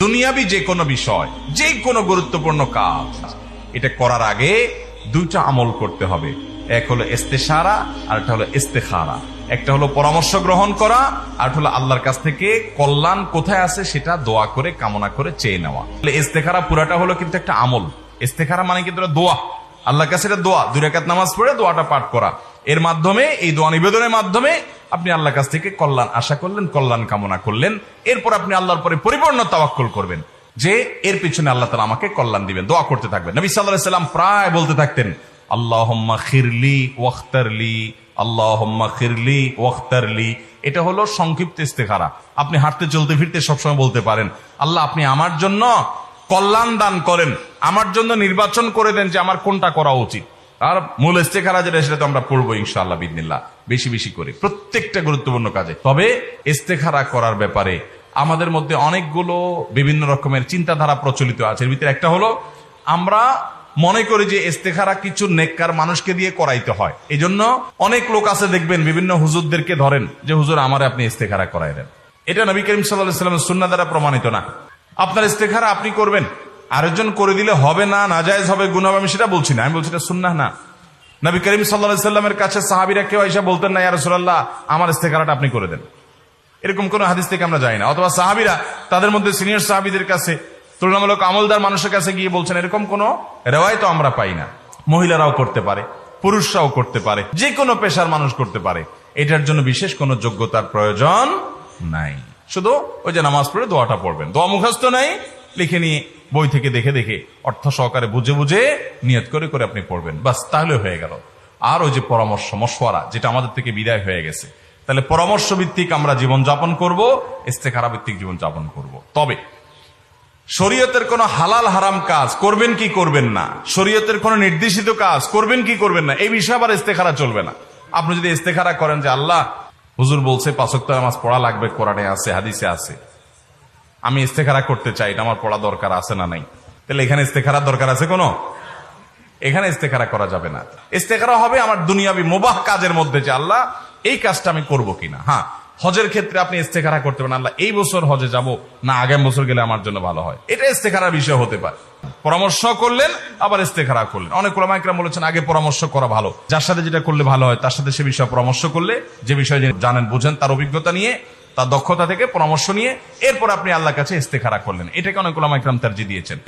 দুনিয়াবি যে কোনো বিষয়, যে কোনো গুরুত্বপূর্ণ কাজ, এটা করার আগে দুইটা আমল করতে হবে। এক হলো ইস্তেশারা, আর একটা হলো ইস্তেখারা। একটা হলো পরামর্শ গ্রহণ করা, আর হলো আল্লাহর কাছ থেকে কল্যাণ কোথায় আছে সেটা দোয়া করে কামনা করে চেয়ে নেওয়া। ইস্তেখারা পুরাটা হলো কিন্তু একটা আমল। ইস্তেখারা মানে কিন্তু দোয়া, আল্লাহর কাছে এটা দোয়া। 2 রাকাত নামাজ পড়ে দোয়াটা পাঠ করা, এর মাধ্যমে, এই দোয়া নিবেদনের মাধ্যমে আপনি আল্লাহর কাছ থেকে কল্যাণ আশা করলেন, কল্যাণ কামনা করলেন। এরপর আপনি আল্লাহর পরে পরিপূর্ণ তাওয়াক্কুল করবেন যে এর পিছনে আল্লাহ তাআলা আমাকে কল্যাণ দিবেন। দোয়া করতে থাকবেন। নবী সাল্লাল্লাহু আলাইহি সাল্লাম প্রায় বলতে থাকতেন, আল্লাহুম্মা খিরলি ওয়াখতারলি, আল্লাহুম্মা খিরলি ওয়াখতারলি। এটা হলো সংক্ষিপ্ত ইস্তেখারা। আপনি হাঁটতে চলতে ফিরতে সবসময় বলতে পারেন, আল্লাহ আপনি আমার জন্য কল্যাণ দান করেন, আমার জন্য নির্বাচন করে দেন যে আমার কোনটা করা উচিত। আর মূল ইস্তেখারা যেটা, সেটা তো আমরা পড়বো ইনশাআল্লাহ বিইذনিল্লাহ, বেশি বেশি করে প্রত্যেকটা গুরুত্বপূর্ণ কাজে। তবে ইস্তেখারা করার ব্যাপারে আমাদের মধ্যে অনেকগুলো বিভিন্ন রকমের চিন্তাধারা প্রচলিত আছে। এর ভিতরে একটা হলো, আমরা মনে করি যে ইস্তেখারা কিছু নেককার মানুষকে দিয়ে করাইতে হয়। এই জন্য অনেক লোক আছে দেখবেন, বিভিন্ন হুজুরদেরকে ধরেন যে হুজুর আমারে আপনি ইস্তেখারা করাই দেন। এটা নবী করিম সাল্লাল্লাহু আলাইহি ওয়াসাল্লামের সুন্নাহ দ্বারা প্রমাণিত না। আপনার ইস্তেখারা আপনি করবেন, আরেকজন করে দিলে হবে না, নাজায়েজ হবে, গুনাহ হবে, আমি সেটা বলছি না। আমি বলছি এটা সুন্নাহ না। নবী করিম সাল্লাল্লাহু আলাইহি ওয়াসাল্লামের কাছে সাহাবীরা কেউ এসে বলতেন না, ইয়া রাসূলুল্লাহ আমার ইস্তেখারাটা আপনি করে দেন। এরকম কোন হাদিস থেকে আমরা যাই না। অথবা সাহাবীরা তাদের মধ্যে সিনিয়র সাহাবীদের কাছে, তুলনামূলক আমলদার মানুষের কাছে গিয়ে বলছেন, এরকম কোন রেওয়ায়েত তো আমরা পাই না। মহিলারাও করতে পারে, পুরুষরাও করতে পারে, যে কোনো পেশার মানুষ করতে পারে। এটার জন্য বিশেষ কোনো যোগ্যতার প্রয়োজন নাই। শুধু ওই যে নামাজ পড়ে দোয়াটা পড়বেন, দোয়া মুখস্থ নাই, লিখে নিয়ে বই থেকে দেখে দেখে অর্থ সহকারে বুঝে বুঝে নিয়ত করে করে আপনি পড়বেন, বাস, তাহলে হয়ে গেল। আর ওই যে পরামর্শ মশওয়ারা, যেটা আমাদের থেকে বিদায় হয়ে গেছে, তাহলে পরামর্শ ভিত্তিক আমরা জীবনযাপন করব, ইস্তেখারা ভিত্তিক জীবনযাপন করব। তবে শরীয়তের কোন হালাল হারাম কাজ করবেন কি করবেন না, শরীয়তের কোন নির্দেশিত কাজ করবেন কি করবেন না, এই বিষয়ে আবার ইস্তেখারা চলবে না। আপনি যদি ইস্তেখারা করেন যে আল্লাহ হুজুর বলছে 5 ওয়াক্ত নামাজ পড়া লাগবে, কোরআনে আছে, হাদিসে আছে, আমি ইস্তেখারা করতে চাই, এটা আমার পড়া দরকার আছে না নাই, তাহলে এখানে ইস্তেখারার দরকার আছে কোনো? এখানে ইস্তেখারা করা যাবে না। ইস্তেখারা হবে আমার দুনিয়াবি মুবাহ কাজের মধ্যে, যে আল্লাহ এই কাজটা আমি করব কিনা। হ্যাঁ, হজের ক্ষেত্রে আপনি ইস্তেখারা করতে পারেন, আল্লাহ এই বছর হজে যাব না আগামী বছর গেলে আমার জন্য ভালো হয়, এটা ইস্তেখারার বিষয় হতে পারে। পরামর্শ করলেন, আবার ইস্তেখারা করলেন। অনেক উলামা ইকরাম বলেছেন আগে পরামর্শ করা ভালো, যার সাথে যেটা করলে ভালো হয় তার সাথে সে বিষয়ে পরামর্শ করলে, যে বিষয়ে জানেন বুঝেন, তার অভিজ্ঞতা নিয়ে, তার দক্ষতা থেকে পরামর্শ নিয়ে এরপর আপনি আল্লাহর কাছে ইস্তেখারা করলেন। এটাকে অনেক উলামা ইকরাম তারজিহ দিয়েছেন।